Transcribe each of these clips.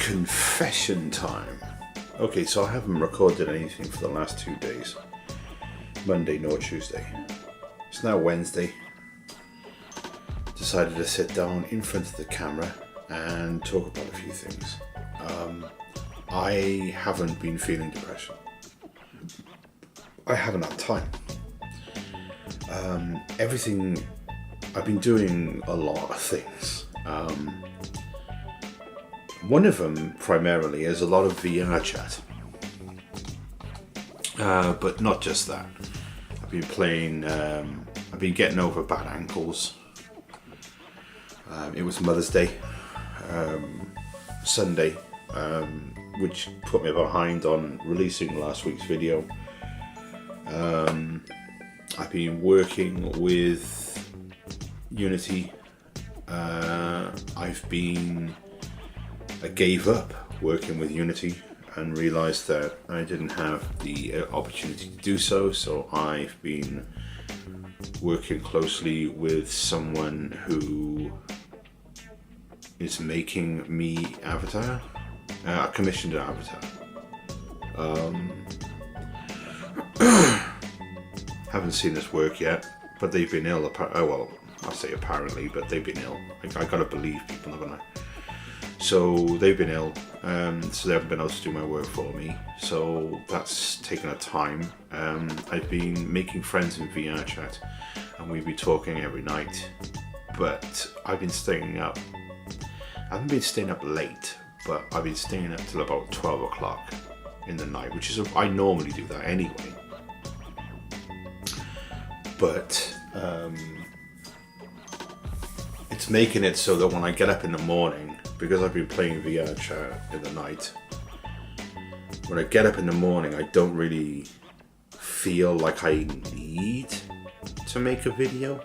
Confession time. Okay, so I haven't recorded anything for the last 2 days. Monday nor Tuesday. It's now Wednesday. Decided to sit down in front of the camera and talk about a few things. I haven't been feeling depression. I haven't had time. I've been doing a lot of things. One of them primarily is a lot of VR chat. But not just that. I've been playing, I've been getting over bad ankles. It was Mother's Day, Sunday, which put me behind on releasing last week's video. I've been working with Unity. I gave up working with Unity and realized that I didn't have the opportunity to do so, so I've been working closely with someone who is making me avatar, a commissioned avatar. Haven't seen this work yet, but they've been ill. I say apparently, but they've been ill. I gotta believe people, haven't I? So they've been ill, so they haven't been able to do my work for me. So that's taken a time. I've been making friends in VR chat, and we've been talking every night. But I've been staying up. I haven't been staying up late, but I've been staying up till about 12 o'clock in the night, which is I normally do that anyway. But it's making it so that when I get up in the morning, because I've been playing VR chat in the night, when I get up in the morning, I don't really feel like I need to make a video.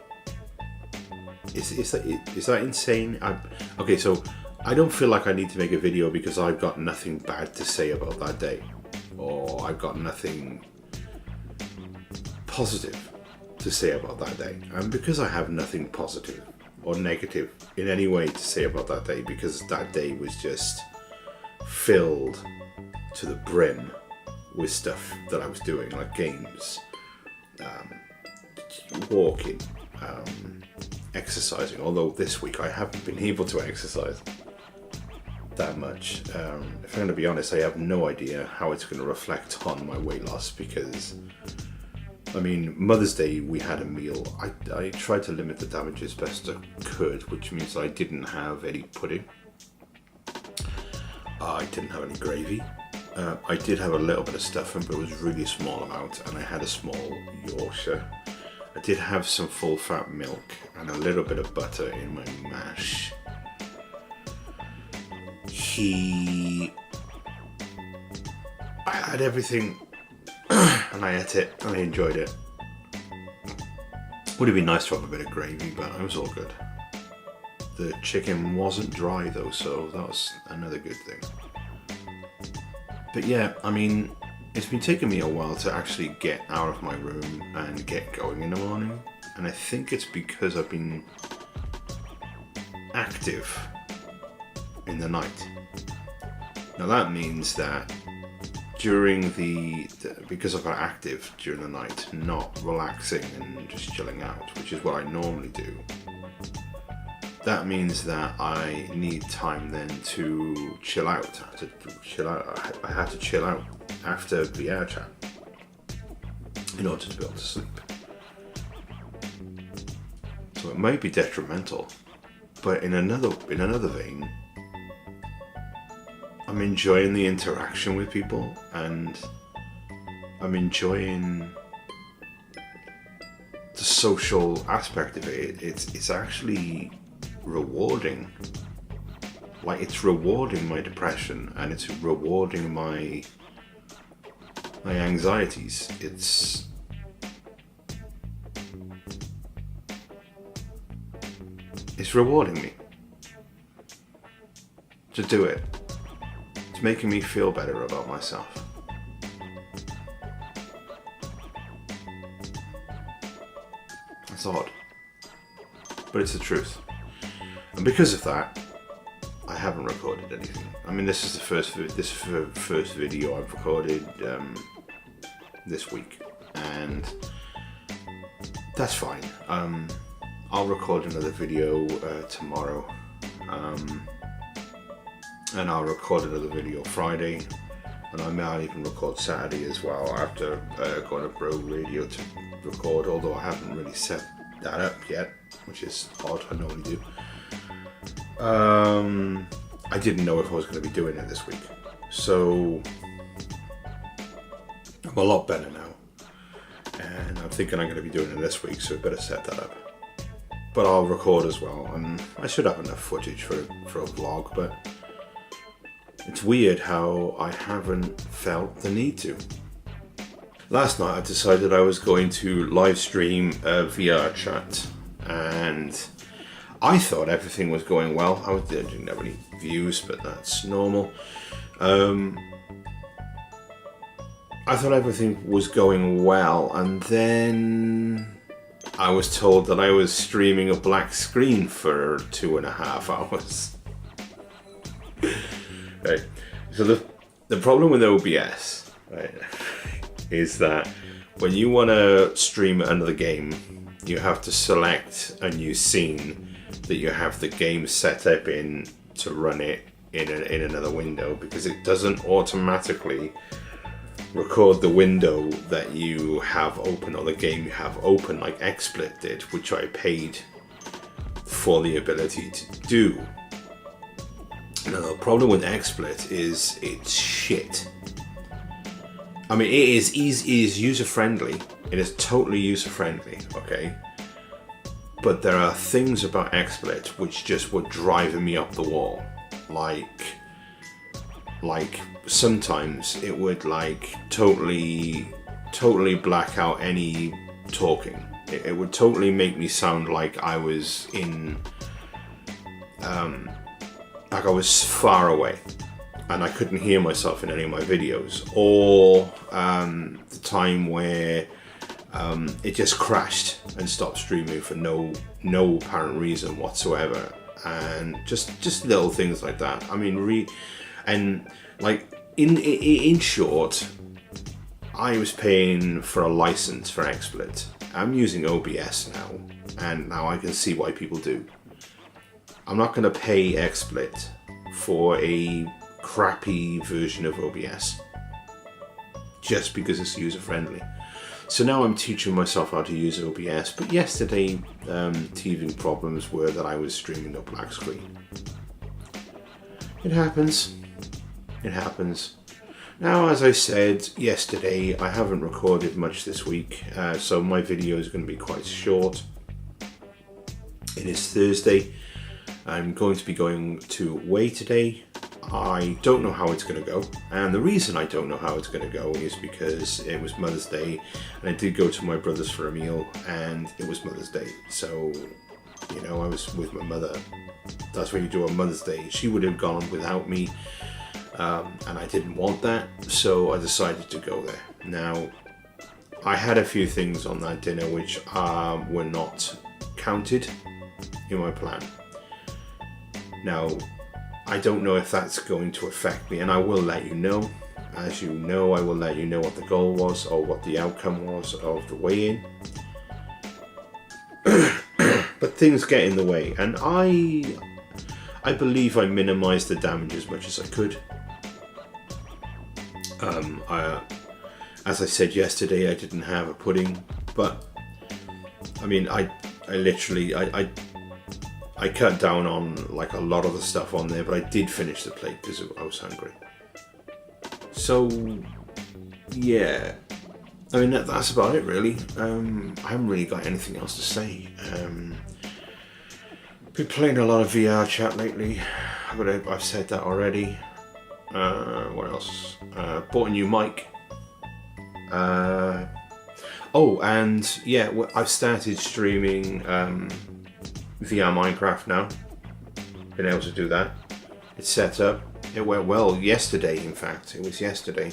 Is that insane? Okay, so I don't feel like I need to make a video because I've got nothing bad to say about that day, or I've got nothing positive to say about that day. And because I have nothing positive or negative in any way to say about that day, because that day was just filled to the brim with stuff that I was doing, like games, walking, exercising, although this week I haven't been able to exercise that much. If I'm going to be honest, I have no idea how it's going to reflect on my weight loss, because Mother's Day we had a meal. I tried to limit the damage as best I could, which means I didn't have any pudding. I didn't have any gravy. I did have a little bit of stuffing, but it was really a small amount, and I had a small Yorkshire. I did have some full fat milk and a little bit of butter in my mash. I had everything and I ate it and I enjoyed it. Would have been nice to have a bit of gravy, but it was all good. The chicken wasn't dry though, so that was another good thing. But yeah, it's been taking me a while to actually get out of my room and get going in the morning, and I think it's because I've been active in the night. Now that means that because I've been active during the night, not relaxing and just chilling out, which is what I normally do, that means that I need time then to chill out. I had to chill out after VR chat in order to be able to sleep. So it might be detrimental, but in another vein, I'm enjoying the interaction with people, and I'm enjoying the social aspect of it. It's actually rewarding. Like, it's rewarding my depression, and it's rewarding my anxieties. It's rewarding me to do it. It's making me feel better about myself. It's odd, but it's the truth. And because of that, I haven't recorded anything. I mean, this is the first video I've recorded this week, and that's fine. I'll record another video tomorrow, and I'll record another video Friday, and I might even record Saturday as well after going to Bro Radio to record, although I haven't really set that up yet, which is odd. I normally do. I didn't know if I was going to be doing it this week, so I'm a lot better now, and I'm thinking I'm going to be doing it this week, so I better set that up. But I'll record as well, and I should have enough footage for a vlog, but it's weird how I haven't felt the need to. Last night I decided I was going to live stream a VR chat, and I thought everything was going well. I didn't have any views, but that's normal. I thought everything was going well, and then I was told that I was streaming a black screen for 2.5 hours. Right. So the problem with OBS, right, is that when you want to stream another game, you have to select a new scene that you have the game set up in to run it in another window, because it doesn't automatically record the window that you have open or the game you have open like XSplit did, which I paid for the ability to do. Now, the problem with XSplit is it's shit. I mean, it is user-friendly. It is totally user-friendly, okay? But there are things about XSplit which just were driving me up the wall. Like sometimes it would like totally black out any talking. It would totally make me sound like I was in like I was far away and I couldn't hear myself in any of my videos, or the time where it just crashed and stopped streaming for no apparent reason whatsoever, and just little things like that. I mean, and like in short, I was paying for a license for XSplit. I'm using OBS now, and now I can see why people do. I'm not going to pay XSplit for a crappy version of OBS just because it's user friendly. So now I'm teaching myself how to use OBS, but yesterday teething problems were that I was streaming a black screen. It happens. It happens. Now, as I said yesterday, I haven't recorded much this week, so my video is going to be quite short. It is Thursday. I'm going to be going to Way today. I don't know how it's going to go, and the reason I don't know how it's going to go is because it was Mother's Day, and I did go to my brother's for a meal, and it was Mother's Day, so, you know, I was with my mother. That's what you do on Mother's Day. She would have gone without me, and I didn't want that, so I decided to go there. Now, I had a few things on that dinner which were not counted in my plan. Now, I don't know if that's going to affect me, and I will let you know. As you know, I will let you know what the goal was or what the outcome was of the weigh-in. But things get in the way, and I believe I minimized the damage as much as I could. As I said yesterday, I didn't have a pudding, but I mean, I literally cut down on like a lot of the stuff on there, but I did finish the plate because I was hungry. So yeah, I mean that's about it really. I haven't really got anything else to say. Been playing a lot of VR chat lately, but I've said that already. What else? Bought a new mic. Oh, and yeah, I've started streaming VR Minecraft now. Been able to do that. It's set up. It went well yesterday, in fact. It was yesterday.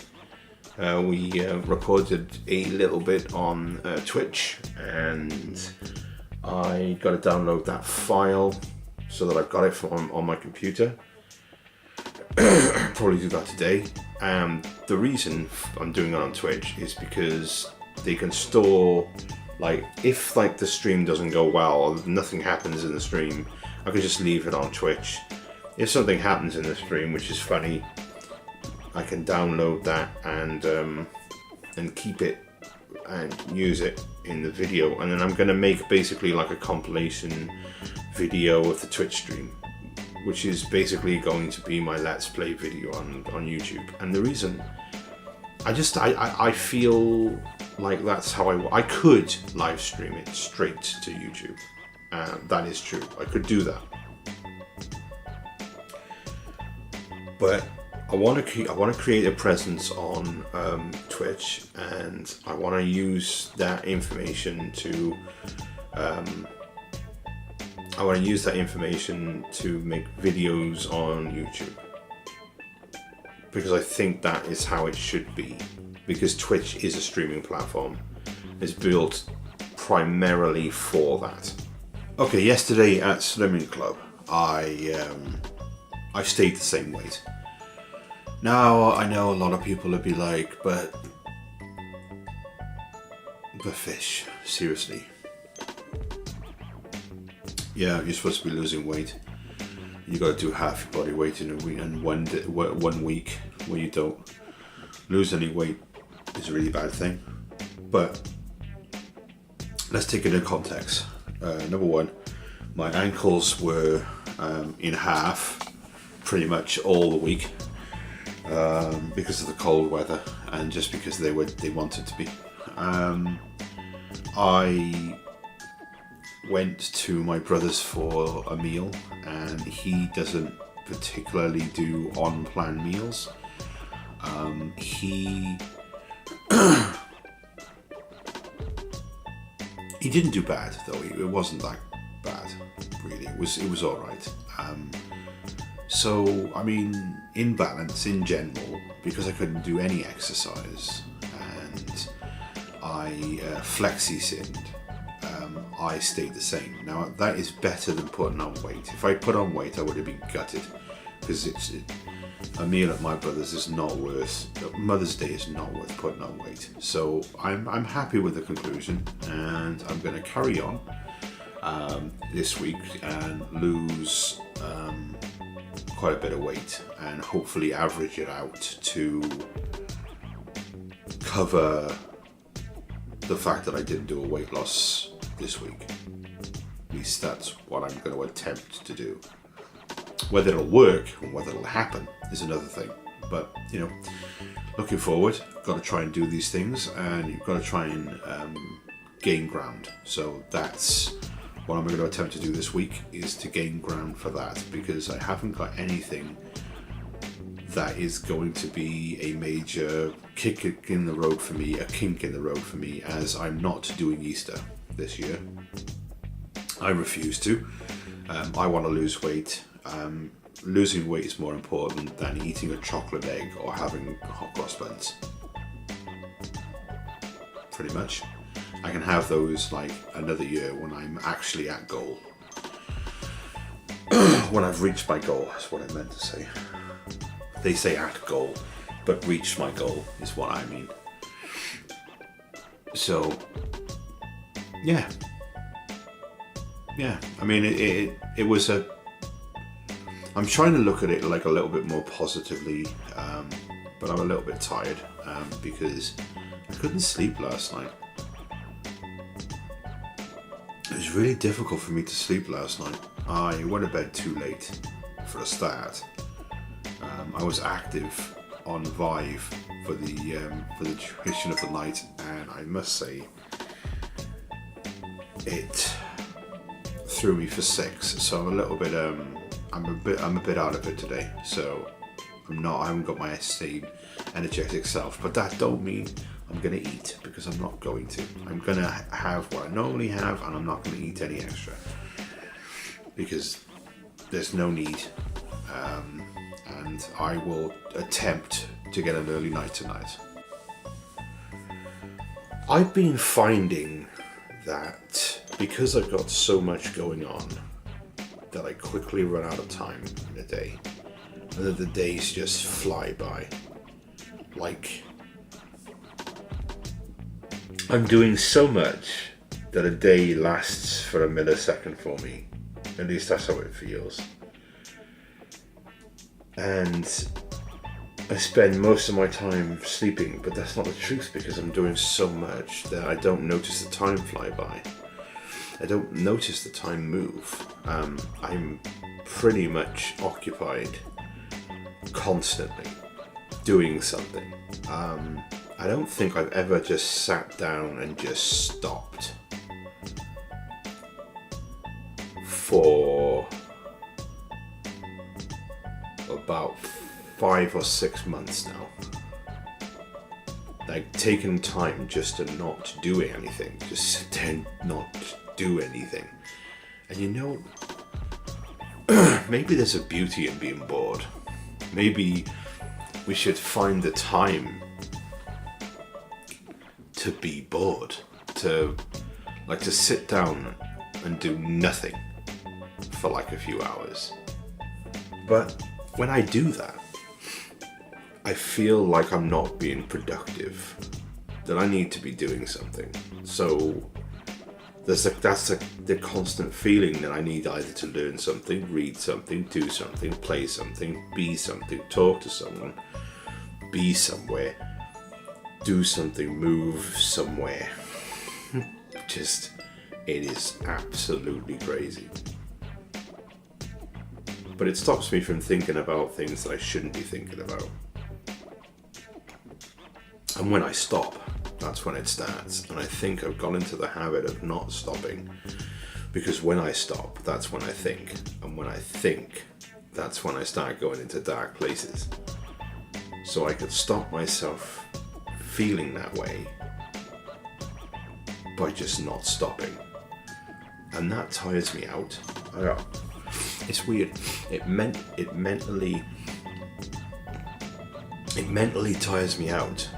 We recorded a little bit on Twitch, and I got to download that file so that I've got it on my computer. Probably do that today. The reason I'm doing it on Twitch is because they can store, like, if like the stream doesn't go well or nothing happens in the stream, I could just leave it on Twitch. If something happens in the stream which is funny, I can download that and keep it and use it in the video, and then I'm going to make basically like a compilation video of the Twitch stream, which is basically going to be my Let's Play video on YouTube. And the reason, I feel like that's how I could live stream it straight to YouTube. That is true, I could do that. But I want to create a presence on Twitch, and I want to use that information to make videos on YouTube, because I think that is how it should be, because Twitch is a streaming platform. It's built primarily for that. Okay, yesterday at Slimming Club, I stayed the same weight. Now, I know a lot of people would be like, but fish, seriously. Yeah, you're supposed to be losing weight. You got to do half your body weight in a week, and 1 week where you don't lose any weight is a really bad thing. But let's take it in context. Number one, my ankles were in half pretty much all the week. Because of the cold weather and just because they wanted to be. I went to my brother's for a meal, and he doesn't particularly do on-plan meals. He didn't do bad though. It wasn't that bad, really. It was all right. So, I mean, in balance, in general, because I couldn't do any exercise and I flexi-sinned, I stayed the same. Now, that is better than putting on weight. If I put on weight, I would have been gutted, because a meal at my brother's is not worth, Mother's Day is not worth putting on weight. So I'm happy with the conclusion, and I'm going to carry on this week and lose quite a bit of weight, and hopefully average it out to cover the fact that I didn't do a weight loss this week. At least that's what I'm going to attempt to do. Whether it'll work and whether it'll happen is another thing. But, you know, looking forward, got to try and do these things, and you've got to try and gain ground. So that's what I'm going to attempt to do this week, is to gain ground for that, because I haven't got anything that is going to be a major kink in the road for me, as I'm not doing Easter this year. I refuse to. I want to lose weight. Losing weight is more important than eating a chocolate egg or having hot cross buns. Pretty much. I can have those like another year when I'm actually at goal. When I've reached my goal, that's what I meant to say. They say at goal, but reach my goal is what I mean. So, yeah. I mean, it was a. I'm trying to look at it like a little bit more positively, but I'm a little bit tired because I couldn't sleep last night. It was really difficult for me to sleep last night. I went to bed too late for a start. I was active on Vive for the duration of the night, and I must say it threw me for 6. So I'm a little bit I'm a bit out of it today. So I haven't got my same energetic self, but that don't mean I'm gonna eat, because I'm not going to. I'm gonna have what I normally have, and I'm not gonna eat any extra, because there's no need. And I will attempt to get an early night tonight. I've been finding that because I've got so much going on, that I quickly run out of time in a day. and that the days just fly by. Like, I'm doing so much that a day lasts for a millisecond for me. At least that's how it feels. And I spend most of my time sleeping, but that's not the truth, because I'm doing so much that I don't notice the time fly by. I don't notice the time move. I'm pretty much occupied constantly doing something. I don't think I've ever just sat down and just stopped for about 5 or 6 months now. Like, taking time just to not do anything, just sit there and not do anything. And you know, maybe there's a beauty in being bored. Maybe we should find the time to be bored, to sit down and do nothing for like a few hours. But when I do that, I feel like I'm not being productive, that I need to be doing something. So that's the constant feeling that I need either to learn something, read something, do something, play something, be something, talk to someone, be somewhere, do something, move somewhere. Just, it is absolutely crazy. But it stops me from thinking about things that I shouldn't be thinking about. And when I stop, that's when it starts. And I think I've got into the habit of not stopping, because when I stop, that's when I think. And when I think, that's when I start going into dark places. So I could stop myself feeling that way by just not stopping. And that tires me out. It's weird. It mentally tires me out.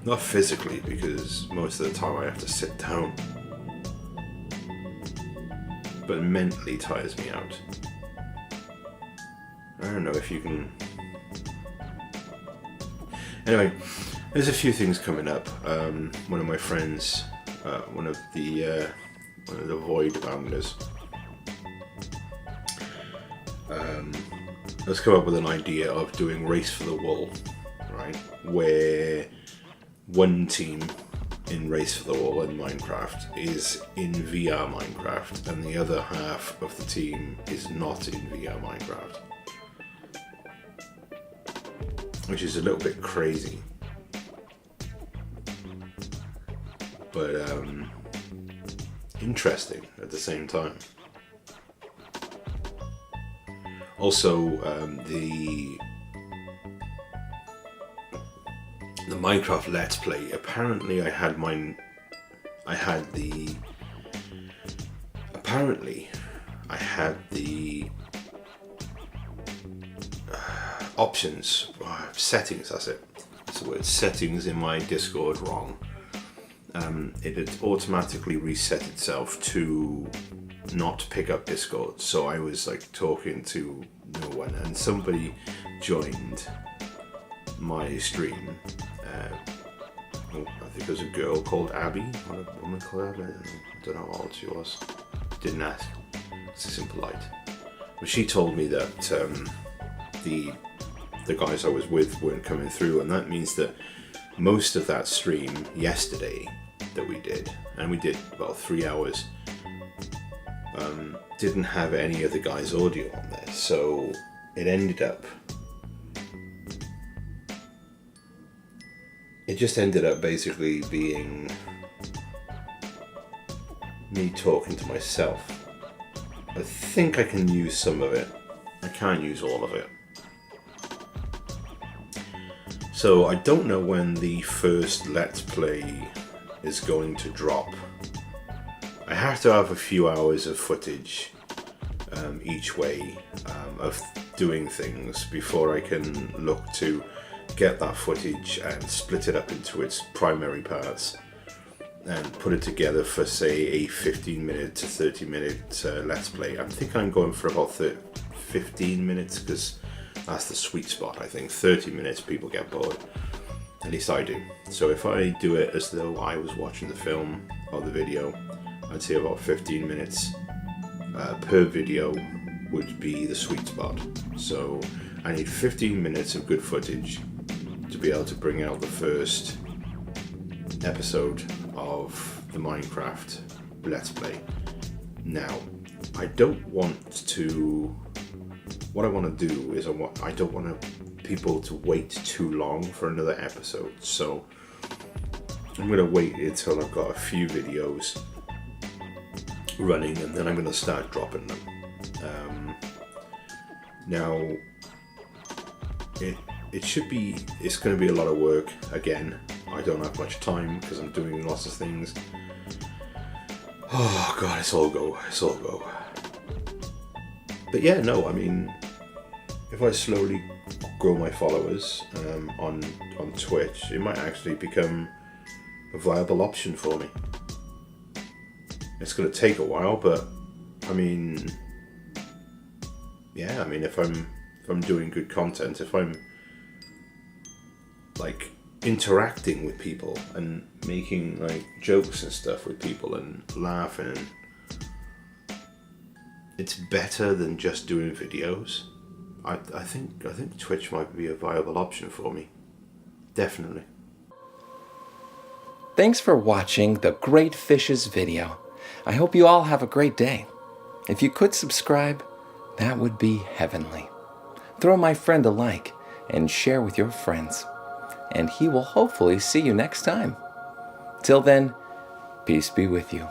Not physically, because most of the time I have to sit down. But mentally tires me out. I don't know if you can... Anyway, there's a few things coming up. One of my friends, one of the Void Bounders, has come up with an idea of doing Race for the Wool, right? Where one team in Race for the Wool in Minecraft is in VR Minecraft, and the other half of the team is not in VR Minecraft. Which is a little bit crazy. But interesting at the same time. Also, the Minecraft Let's Play, apparently I had the options, settings, that's it. That's the word, settings in my Discord wrong. It had automatically reset itself to not pick up Discord. So I was like talking to no one, and somebody joined my stream. I think it was a girl called Abby, or a woman called Abby. I don't know how old she was. Didn't ask. It's impolite. But she told me that the guys I was with weren't coming through, and that means that most of that stream yesterday that we did, and we did about 3 hours, didn't have any of the guys' audio on there. So it just ended up basically being me talking to myself. I think I can use some of it. I can't use all of it. So I don't know when the first Let's Play is going to drop. I have to have a few hours of footage each way of doing things before I can look to get that footage and split it up into its primary parts and put it together for, say, a 15-minute to 30-minute Let's Play. I think I'm going for about 15 minutes, because that's the sweet spot, I think. 30 minutes, people get bored. At least I do. So if I do it as though I was watching the film or the video, I'd say about 15 minutes per video would be the sweet spot. So I need 15 minutes of good footage to be able to bring out the first episode of the Minecraft Let's Play. Now, I don't want to... What I want to do is I don't want people to wait too long for another episode. So I'm going to wait until I've got a few videos running, and then I'm going to start dropping them. Now, it's going to be a lot of work. Again, I don't have much time because I'm doing lots of things. Oh god, it's all go. But yeah, no, I mean, if I slowly grow my followers on Twitch, it might actually become a viable option for me. It's going to take a while, but I mean, yeah, I mean, if I'm doing good content, if I'm like interacting with people and making like jokes and stuff with people and laughing, it's better than just doing videos. I think Twitch might be a viable option for me. Definitely. Thanks for watching the Great Fishes video. I hope you all have a great day. If you could subscribe, that would be heavenly. Throw my friend a like and share with your friends, and he will hopefully see you next time. Till then, peace be with you.